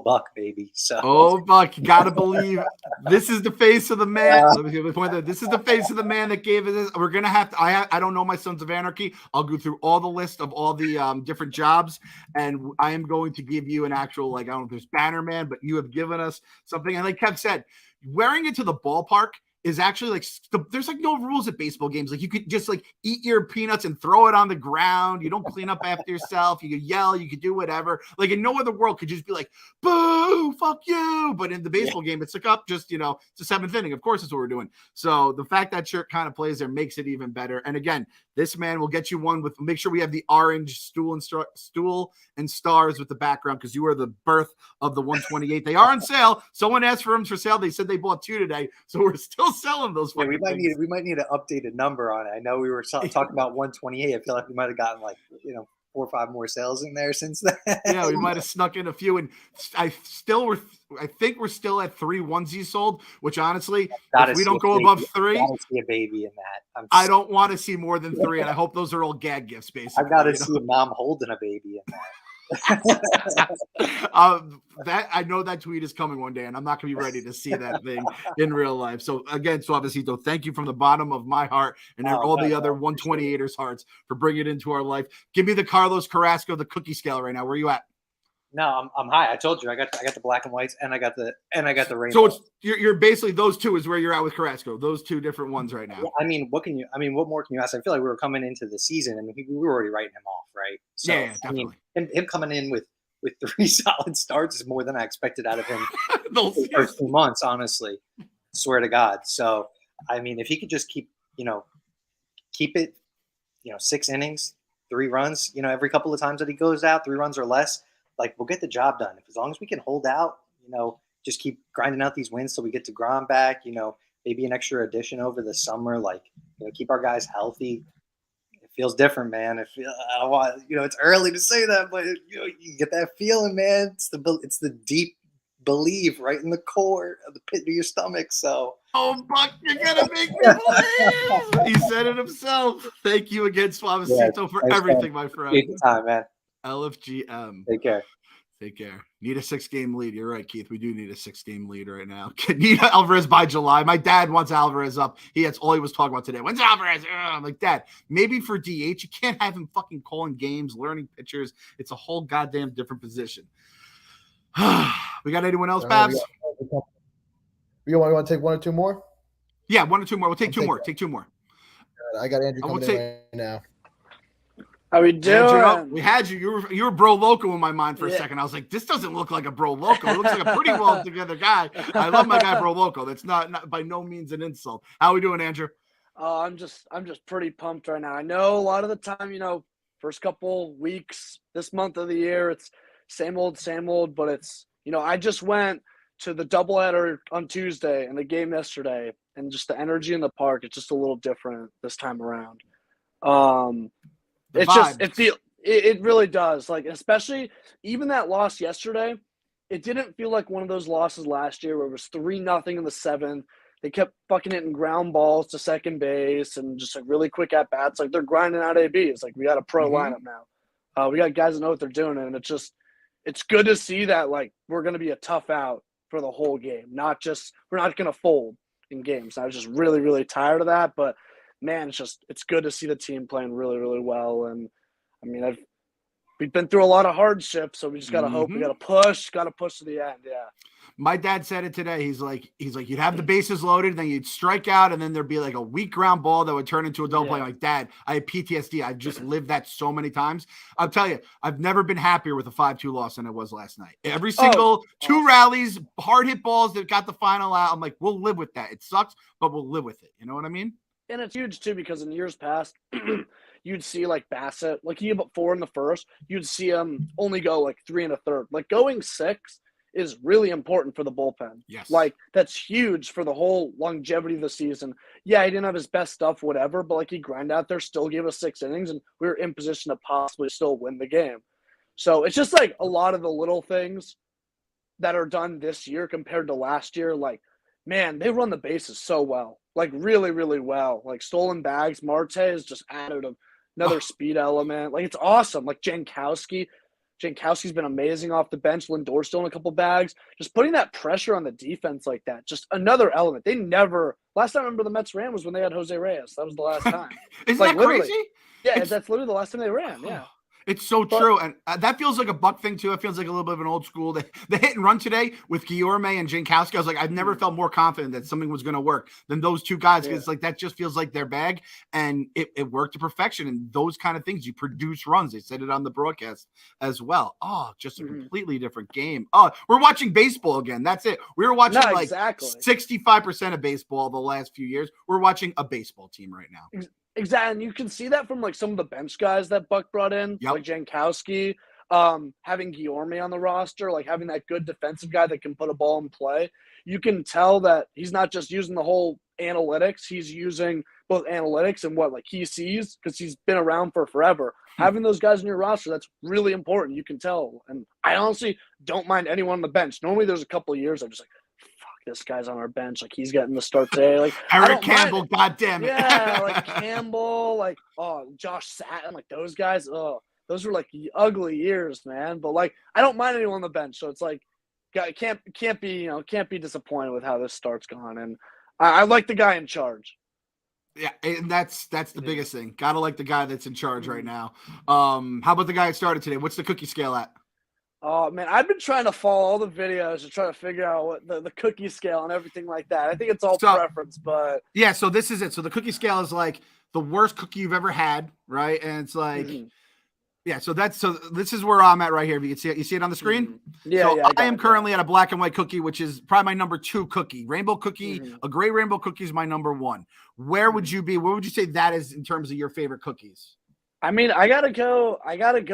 Buck, baby. So Buck, you gotta believe this is the face of the man. Let me give the point that this is the face of the man that gave us this. We're gonna have to. I don't know my Sons of Anarchy. I'll go through all the list of all the different jobs, and I am going to give you an actual I don't know if there's Banner Man, but you have given us something. And like Kev said, wearing it to the ballpark is actually there's no rules at baseball games. You could just eat your peanuts and throw it on the ground. You don't clean up after yourself. You could yell, you could do whatever. In no other world could you just be boo, fuck you. But in the baseball game, it's it's the seventh inning. Of course, that's what we're doing. So the fact that shirt kind of plays there makes it even better. And again, this man will get you one with, make sure we have the orange stool and stars with the background, because you are the birth of the 128. They are on sale. Someone asked for them for sale. They said they bought 2 today. So we're still selling those. Yeah, we might need an updated number on it. I know we were talking about 128. I feel like we might have gotten 4 or 5 more sales in there since then. Yeah, we might have snuck in a few, and I think we're still at 3 onesies sold. Which honestly, if we don't go above 3, see a baby in that. I don't want to see more than 3, and I hope those are all gag gifts. Basically, I've got to see a mom holding a baby in that. That I know that tweet is coming one day, and I'm not gonna be ready to see that thing in real life. So again, Suavecito, thank you from the bottom of my heart and all the other 128ers' hearts for bringing it into our life. Give me the Carlos Carrasco, the cookie scale right now. Where are you at? No, I'm high. I told you I got the black and whites, and I got the rainbow. So you're basically those 2 is where you're at with Carrasco. Those 2 different ones right now. Yeah, what more can you ask? I feel like we were coming into the season and we were already writing him off, right? So yeah, definitely. Him coming in with 3 solid starts is more than I expected out of him the first 2 months, honestly. Swear to God. So if he could just keep it, 6 innings, 3 runs, every couple of times that he goes out, 3 runs or less. We'll get the job done. As long as we can hold out, just keep grinding out these wins so we get to Grom back, maybe an extra addition over the summer, keep our guys healthy. It feels different, man. It's early to say that, but you get that feeling, man. It's the deep belief right in the core of the pit of your stomach. So, Buck, you're gonna make me believe. He said it himself. Thank you again, Suavecito, for everything, my friend. Take the time, man. LFGM. Take care. Need a 6-game lead. You're right, Keith. We do need a 6-game lead right now. Need Alvarez by July. My dad wants Alvarez up. That's all he was talking about today. When's Alvarez? I'm like, Dad, maybe for DH. You can't have him fucking calling games, learning pitchers. It's a whole goddamn different position. We got anyone else, Babs? You want to take 1 or 2 more? Yeah, 1 or 2 more. We'll take 2 more. Take 2 more. I got Andrew coming in right now. How we doing? Andrew, we had you. You were Bro Loco in my mind for a second. I was like, this doesn't look like a Bro Loco. It looks like a pretty well together guy. I love my guy Bro Loco. That's not by no means an insult. How we doing, Andrew? I'm just pretty pumped right now. I know a lot of the time, first couple weeks this month of the year, it's same old, but it's I just went to the doubleheader on Tuesday and the game yesterday, and just the energy in the park, it's just a little different this time around. It really does. Like, especially even that loss yesterday, it didn't feel like one of those losses last year where it was 3-0 in the 7th. They kept fucking hitting ground balls to second base and just like really quick at bats. Like, they're grinding out ABs. Like, we got a pro lineup now. We got guys that know what they're doing, and it's good to see that like we're going to be a tough out for the whole game. We're not going to fold in games. I was just really, really tired of that, but man, it's good to see the team playing really, really well. And I mean, we've been through a lot of hardship, so we just got to hope. We got to push to the end. Yeah. My dad said it today. He's like, you'd have the bases loaded, then you'd strike out, and then there'd be like a weak ground ball that would turn into a double play. I'm like, Dad, I have PTSD. I've just lived that so many times. I'll tell you, I've never been happier with a 5-2 loss than I was last night. Every single two rallies, hard hit balls that got the final out. I'm like, we'll live with that. It sucks, but we'll live with it. You know what I mean? And it's huge too, because in years past, you'd see like Bassett, like he gave up 4 in the first. You'd see him only go like 3 in the third. Like, going 6 is really important for the bullpen. Yes. Like, that's huge for the whole longevity of the season. Yeah, he didn't have his best stuff, whatever, but like he grinded out there, still gave us 6 innings, and we were in position to possibly still win the game. So it's just like a lot of the little things that are done this year compared to last year. Like, man, they run the bases so well. Like, really, really well. Like, stolen bags, Marte has just added another speed element. Like, it's awesome. Like, Jankowski's been amazing off the bench. Lindor's still in a couple bags. Just putting that pressure on the defense like that, just another element. Last time I remember the Mets ran was when they had Jose Reyes. That was the last time. Isn't that crazy? Yeah, that's literally the last time they ran. Yeah. It's so true. And that feels like a Buck thing, too. It feels like a little bit of an old school. The hit and run today with Guillorme and Jankowski, I was like, I've never felt more confident that something was going to work than those two guys. Because it's like, that just feels like their bag. And it worked to perfection. And those kind of things, you produce runs. They said it on the broadcast as well. Just a completely different game. We're watching baseball again. That's it. We were watching 65% of baseball the last few years. We're watching a baseball team right now. Exactly, and you can see that from like some of the bench guys that Buck brought in, like Jankowski, having Guillorme on the roster, like having that good defensive guy that can put a ball in play. You can tell that he's not just using the whole analytics; he's using both analytics and what like he sees, because he's been around for forever. Having those guys on your roster, that's really important. You can tell, and I honestly don't mind anyone on the bench. Normally, there's a couple of years I'm just like, this guy's on our bench, like he's getting the start today. Like Eric Campbell, goddamn it. Yeah, like Campbell, like Josh Satin, like those guys. Those were like ugly years, man. But like I don't mind anyone on the bench, so it's like can't be disappointed with how this start's gone. And I like the guy in charge. Yeah, and that's the biggest thing. Gotta like the guy that's in charge right now. How about the guy that started today? What's the cookie scale at? Oh, man, I've been trying to follow all the videos to try to figure out what the cookie scale and everything like that. I think it's all preference, but... Yeah, so this is it. So the cookie scale is like the worst cookie you've ever had, right? And it's like... Yeah, so this is where I'm at right here. If you can see it. You see it on the screen? I am currently at a black and white cookie, which is probably my number 2 cookie. Rainbow cookie, a gray rainbow cookie is my number 1. Where would you be? Where would you say that is in terms of your favorite cookies? I mean, I gotta go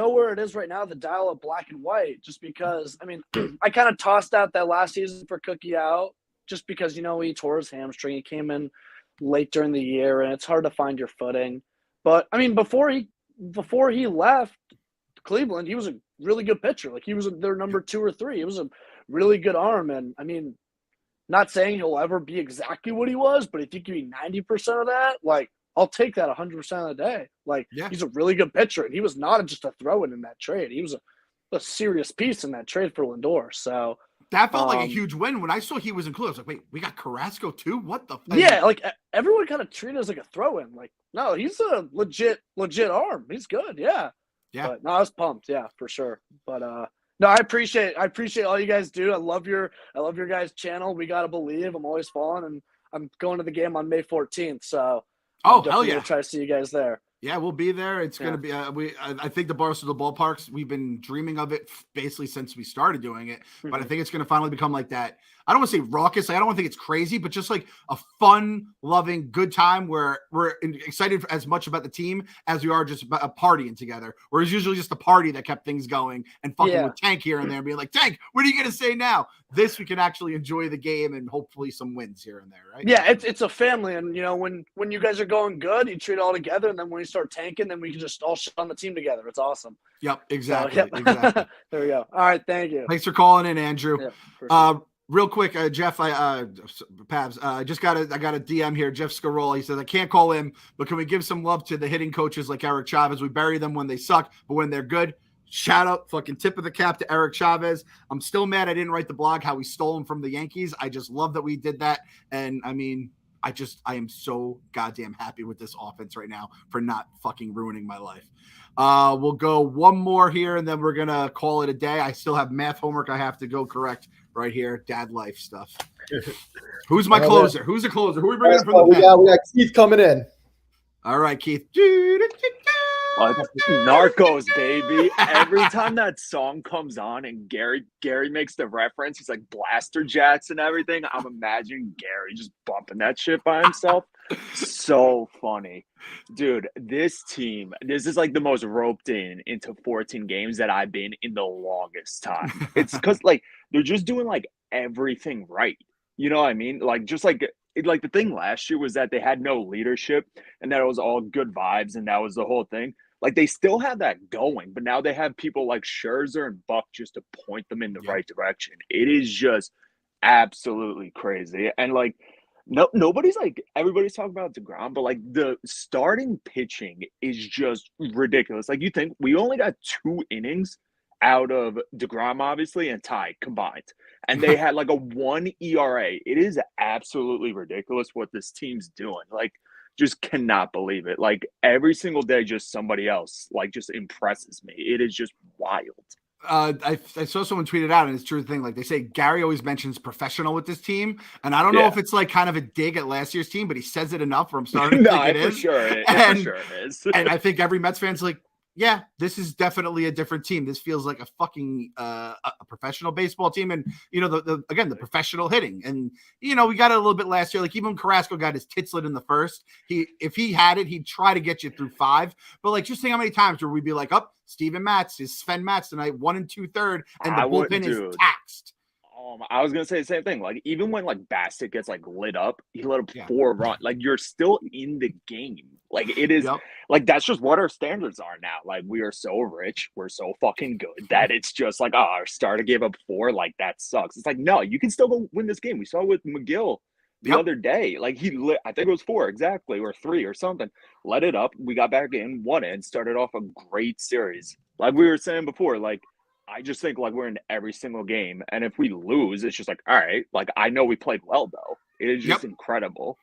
where it is right now, the dial of black and white, just because, I mean, I kind of tossed out that last season for Cookie out just because, he tore his hamstring. He came in late during the year, and it's hard to find your footing. But, I mean, before he left Cleveland, he was a really good pitcher. Like, he was their number 2 or 3. He was a really good arm. And, I mean, not saying he'll ever be exactly what he was, but if you give me 90% of that, like, I'll take that 100% of the day. Like, he's a really good pitcher, and he was not just a throw-in in that trade. He was a serious piece in that trade for Lindor. So that felt like a huge win. When I saw he was included, I was like, wait, we got Carrasco too? What the fuck? Yeah, like, everyone kind of treated it as like a throw-in. Like, no, he's a legit arm. He's good, yeah. But no, I was pumped, yeah, for sure. But no, I appreciate all you guys do. I love your guys' channel. We Gotta Believe. I'm always following, and I'm going to the game on May 14th, so hell yeah! Try to see you guys there. Yeah, we'll be there. It's going to be. I think the Barstool ballparks. We've been dreaming of it basically since we started doing it. But I think it's going to finally become like that I don't want to say raucous. Like, I don't want to think it's crazy, but just like a fun, loving, good time where we're excited as much about the team as we are just about partying together. Whereas usually just the party that kept things going and fucking with Tank here and there and being like, Tank, what are you going to say now? This, we can actually enjoy the game and hopefully some wins here and there, right? Yeah, it's a family. And, when you guys are going good, you treat it all together. And then when you start tanking, then we can just all shit on the team together. It's awesome. Yep, exactly. So, Exactly. There we go. All right, thank you. Thanks for calling in, Andrew. Yeah, for sure. Real quick, Jeff, Pabs, I got a DM here. Jeff Scarola, he says, I can't call him, but can we give some love to the hitting coaches like Eric Chavez? We bury them when they suck, but when they're good, shout out, fucking tip of the cap to Eric Chavez. I'm still mad I didn't write the blog how we stole him from the Yankees. I just love that we did that. And I mean, I am so goddamn happy with this offense right now for not fucking ruining my life. We'll go one more here, and then we're going to call it a day. I still have math homework I have to go correct right here. Dad life stuff. Who's my closer? Who's the closer? Who are we bringing in for the we got Keith coming in. All right, Keith. Narcos, baby. Every time that song comes on and Gary makes the reference, he's like blaster jets and everything. I'm imagining Gary just bumping that shit by himself. So funny. Dude, this team, this is like the most roped into 14 games that I've been in the longest time. It's because like they're just doing like everything right. You know what I mean? Like just like the thing last year was that they had no leadership and that it was all good vibes and that was the whole thing. Like they still have that going, but now they have people like Scherzer and Buck just to point them in the right direction. It is just absolutely crazy. And like nobody's like, everybody's talking about DeGrom, but like the starting pitching is just ridiculous. Like you think we only got 2 innings out of DeGrom, obviously, and Ty combined. And they had like a 1 ERA. It is absolutely ridiculous what this team's doing. Like, just cannot believe it. Like, every single day, just somebody else, like, just impresses me. It is just wild. I saw someone tweet it out, and it's true thing. Like they say, Gary always mentions professional with this team, and I don't know if it's like kind of a dig at last year's team, but he says it enough where I'm starting to think it is. Sure, and, for sure it is. And I think every Mets fan's like, yeah, this is definitely a different team. This feels like a fucking a professional baseball team, and the professional hitting. And we got it a little bit last year. Like even Carrasco got his tits lit in the first. If he had it, he'd try to get you through 5. But like, just think how many times where we'd be like, Steven Matz is Sven Matz tonight, 1 2/3, and the bullpen is taxed. I was gonna say the same thing. Like even when like Bassett gets like lit up, he let up 4 runs. Like you're still in the game. Like it is like that's just what our standards are now. Like we are so rich, we're so fucking good that it's just like our starter gave up 4. Like that sucks. It's like no, you can still go win this game. We saw it with McGill the other day. Like he lit, I think it was 4 exactly or 3 or something. Let it up. We got back in, won it, and started off a great series. Like we were saying before, like. I just think like we're in every single game. And if we lose, it's just like, all right, like I know we played well though. It is just incredible.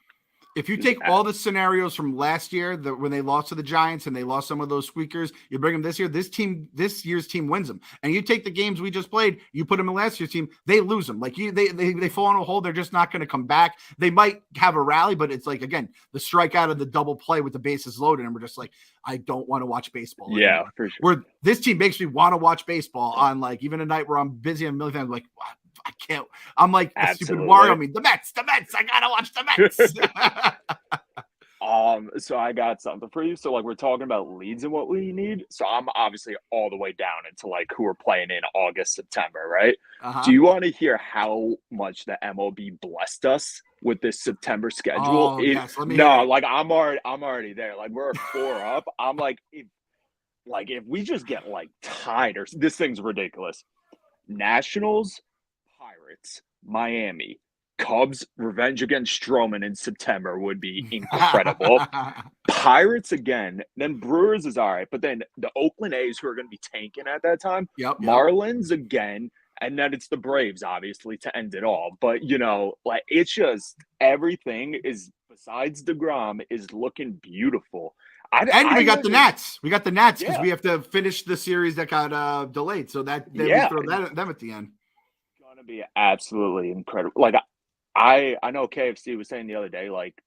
If you take all the scenarios from last year, when they lost to the Giants and they lost some of those squeakers, you bring them this year, this year's team wins them. And you take the games we just played, you put them in last year's team, they lose them. Like they fall in a hole. They're just not going to come back. They might have a rally, but it's like, again, the strikeout of the double play with the bases loaded. And we're just like, I don't want to watch baseball anymore. For sure. Where this team makes me want to watch baseball on like, even a night where I'm busy and million fans like, what? I can't. I'm like a stupid Wario. I mean, the Mets. I gotta watch the Mets. So I got something for you. So like we're talking about leads and what we need. So I'm obviously all the way down into like who we're playing in August, September, right? Do you want to hear how much the MLB blessed us with this September schedule? Like I'm already there. Like we're 4 up. I'm like, if we just get like tied or this thing's ridiculous. Nationals. Pirates, Miami, Cubs, revenge against Stroman in September would be incredible. Pirates again, then Brewers is all right, but then the Oakland A's who are going to be tanking at that time. Marlins again, and then it's the Braves obviously to end it all. But like it's just everything is besides DeGrom is looking beautiful. We got the Nats. We got the Nats because we have to finish the series that got delayed. So that we throw them at the end. Be absolutely incredible. Like I know KFC was saying the other day, like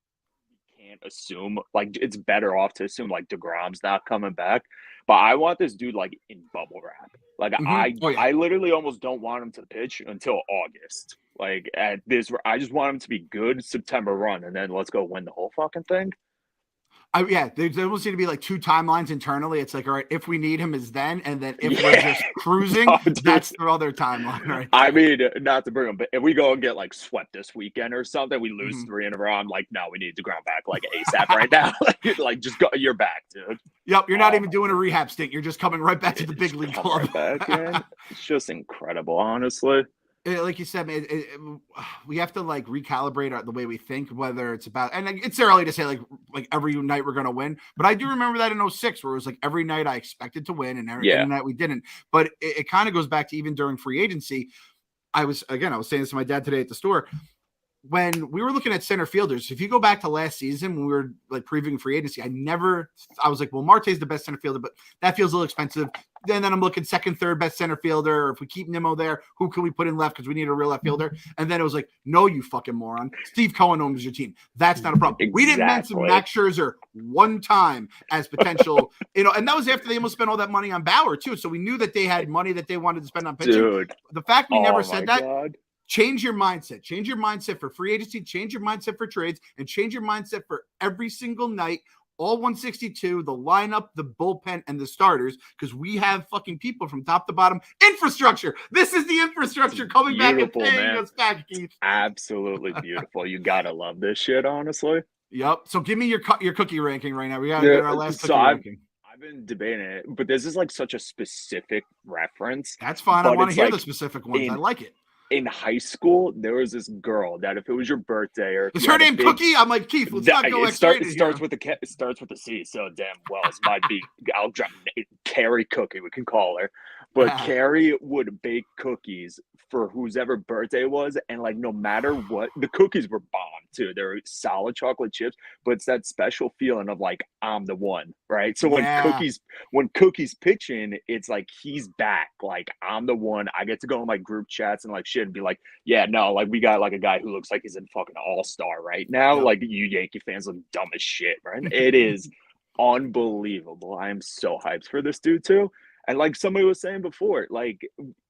you can't assume like it's better off to assume like DeGrom's not coming back. But I want this dude like in bubble wrap. Like I literally almost don't want him to pitch until August. Like at this, I just want him to be good September run, and then let's go win the whole fucking thing. Yeah, there almost need to be like 2 timelines internally. It's like, all right, if we need him is then, and then if we're just cruising, that's the other timeline, right? I mean, not to bring him, but if we go and get like swept this weekend or something, we lose 3 in a row. I'm like, no, we need to ground back like ASAP right now. Like, just go, you're back, dude. Yep, you're not even doing a rehab stint. You're just coming right back to the big league club. Right back, man. It's just incredible, honestly. Like you said, man, we have to like recalibrate the way we think, whether it's about, and it's early to say like every night we're going to win. But I do remember that in 06 where it was like every night I expected to win and every night we didn't. But it kind of goes back to even during free agency. I was saying this to my dad today at the store. When we were looking at center fielders, if you go back to last season when we were like previewing free agency, I was like, well, Marte's the best center fielder, but that feels a little expensive. And then I'm looking second, third best center fielder. Or if we keep Nimmo there, who can we put in left? Because we need a real left fielder. And then it was like, no, you fucking moron. Steve Cohen owns your team. That's not a problem. Exactly. We didn't mention Max Scherzer one time as potential, and that was after they almost spent all that money on Bauer too. So we knew that they had money that they wanted to spend on pitching. Dude. The fact we never said that. God. Change your mindset. Change your mindset for free agency. Change your mindset for trades, and change your mindset for every single night. All 162, the lineup, the bullpen, and the starters, because we have fucking people from top to bottom. Infrastructure. This is the infrastructure coming back and paying us back, Keith. Absolutely beautiful. You gotta love this shit, honestly. Yep. So give me your cookie ranking right now. We gotta get our last cookie ranking. I've been debating it, but this is like such a specific reference. That's fine. I want to hear the specific ones. I like it. In high school, there was this girl that if it was your birthday or is her name Cookie? I'm like, Keith, let's not go it starts with a C, so damn well it might be. I'll drop Carrie Cookie, we can call her. But Carrie would bake cookies for whoever birthday was, and like no matter what, the cookies were bomb too. They were solid chocolate chips, but it's that special feeling of like I'm the one, right? So when Cookie's pitching, it's like he's back. Like I'm the one. I get to go in like group chats and like shit and be like, yeah, no, like we got like a guy who looks like he's in fucking all-star right now. Like you Yankee fans look dumb as shit, right? It is unbelievable. I am so hyped for this dude too. And like somebody was saying before, like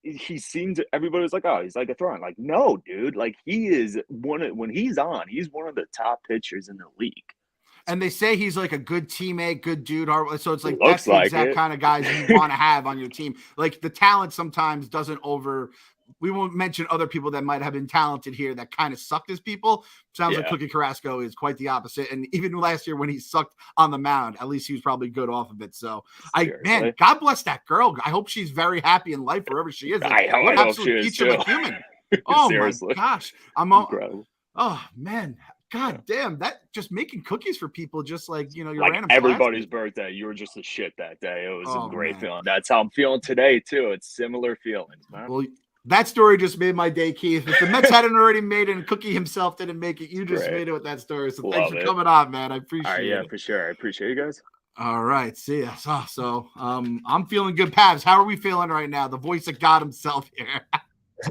he seems, everybody was like, oh, he's like a throw. Like, no, dude, like he is when he's on, he's one of the top pitchers in the league. And they say he's like a good teammate, good dude. So it's like that's the exact kind of guys you want to have on your team. Like the talent sometimes doesn't we won't mention other people that might have been talented here that kind of sucked as people. Sounds like Cookie Carrasco is quite the opposite. And even last year when he sucked on the mound, at least he was probably good off of it. So man, God bless that girl. I hope she's very happy in life wherever she is. Like, I hope she is too. Human. Oh Seriously. My gosh. Incredible. Oh man. God damn, that just making cookies for people, just like, your like random everybody's birthday. You were just a shit that day. It was a great feeling. That's how I'm feeling today too. It's similar feelings, man. Well, that story just made my day, Keith. If the Mets hadn't already made it and Cookie himself didn't make it, you just made it with that story. So thanks for coming on, man. I appreciate it. Yeah, for sure. I appreciate you guys. All right. See ya. So I'm feeling good. Pavs, how are we feeling right now? The voice of God himself here.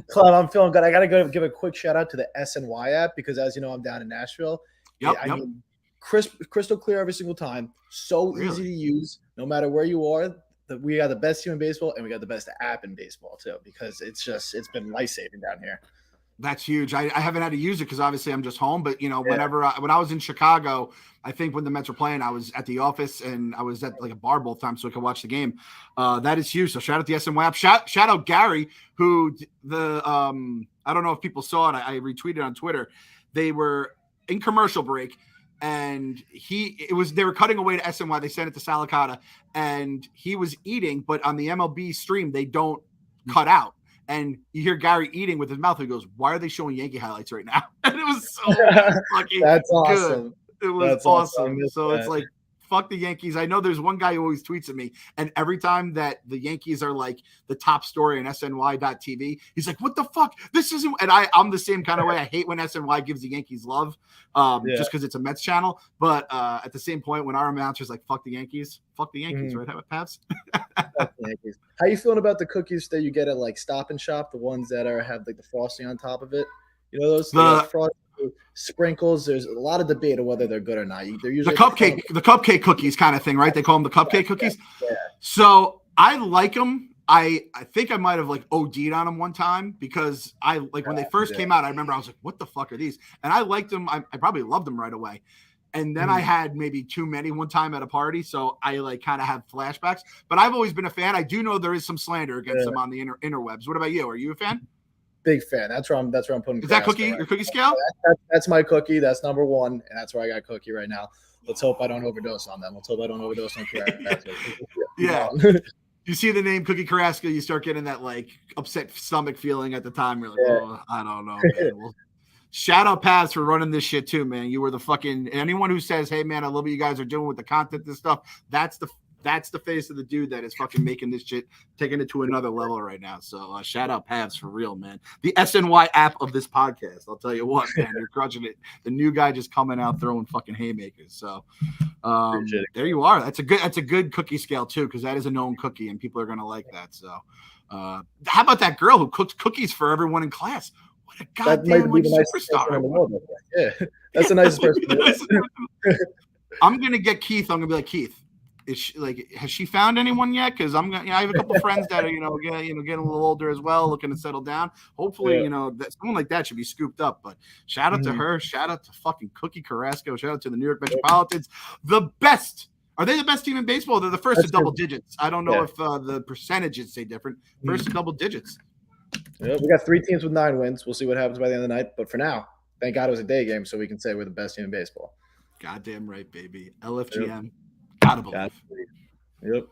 Clem, I'm feeling good. I got to go give a quick shout out to the SNY app because, as you know, I'm down in Nashville. I mean, crystal clear every single time. So easy to use, no matter where you are. We got the best team in baseball, and we got the best app in baseball too, because it's been life-saving down here. That's huge. I haven't had to use it because obviously I'm just home. But whenever when I was in Chicago, I think when the Mets were playing, I was at the office and I was at like a bar both times so I could watch the game. That is huge. So shout out the SNY app. Shout out Gary, who I don't know if people saw it. I retweeted on Twitter. They were in commercial break. And they were cutting away to SNY. They sent it to Salicata, and he was eating, but on the MLB stream, they don't cut out. And you hear Gary eating with his mouth. He goes, "Why are they showing Yankee highlights right now?" And it was so fucking That's awesome. Good. It was awesome. So it's like, fuck the Yankees. I know there's one guy who always tweets at me, and every time that the Yankees are like the top story on SNY.TV, he's like, "What the fuck? This isn't." And I'm the same kind of way. I hate when SNY gives the Yankees love, just because it's a Mets channel. But at the same point, when our announcer's like, "Fuck the Yankees," right? How about Pabs? Fuck the Yankees. How you feeling about the cookies that you get at like Stop and Shop? The ones that have like the frosting on top of it. Those sprinkles. There's a lot of debate on whether they're good or not. They're usually the cupcake cookies kind of thing, right? They call them the cupcake cookies. Yeah. So I like them I think I might have like OD'd on them one time because when they first came out, I remember I was like, what the fuck are these? And I liked them. I probably loved them right away. And then I had maybe too many one time at a party. So I like kind of have flashbacks, but I've always been a fan. I do know there is some slander against them on the interwebs. What about you? Are you a fan? Big fan. That's where I'm putting. Is that Cookie, your Cookie scale? That's my Cookie. That's number one. And that's where I got Cookie right now. Let's hope I don't overdose on them. Let's hope I don't overdose on Carrasco. Yeah. You see the name Cookie Carrasco, you start getting that like upset stomach feeling at the time. You're like, oh, I don't know, man. Well, shout out Paz for running this shit too, man. You were the fucking anyone who says, hey man, I love what you guys are doing with the content and stuff. That's the face of the dude that is fucking making this shit, taking it to another level right now. So shout out Pavs for real, man. The SNY app of this podcast. I'll tell you what, man, you're crushing it. The new guy just coming out throwing fucking haymakers. So there you are. That's a good Cookie scale too, because that is a known cookie and people are gonna like that. So how about that girl who cooks cookies for everyone in class? What a goddamn like superstar. Yeah, that's the nicest person. I'm gonna get Keith. I'm gonna be like, Keith, is she, like, has she found anyone yet? Because I have a couple friends that are getting a little older as well, looking to settle down. Hopefully, that someone like that should be scooped up. But shout out to her. Shout out to fucking Cookie Carrasco. Shout out to the New York Metropolitans. The best. Are they the best team in baseball? They're the first to double digits. I don't know if the percentages say different. First to double digits. Yeah, we got 3 teams with 9 wins. We'll see what happens by the end of the night. But for now, thank God it was a day game, so we can say we're the best team in baseball. Goddamn right, baby. LFGM. Gotta believe. Yep.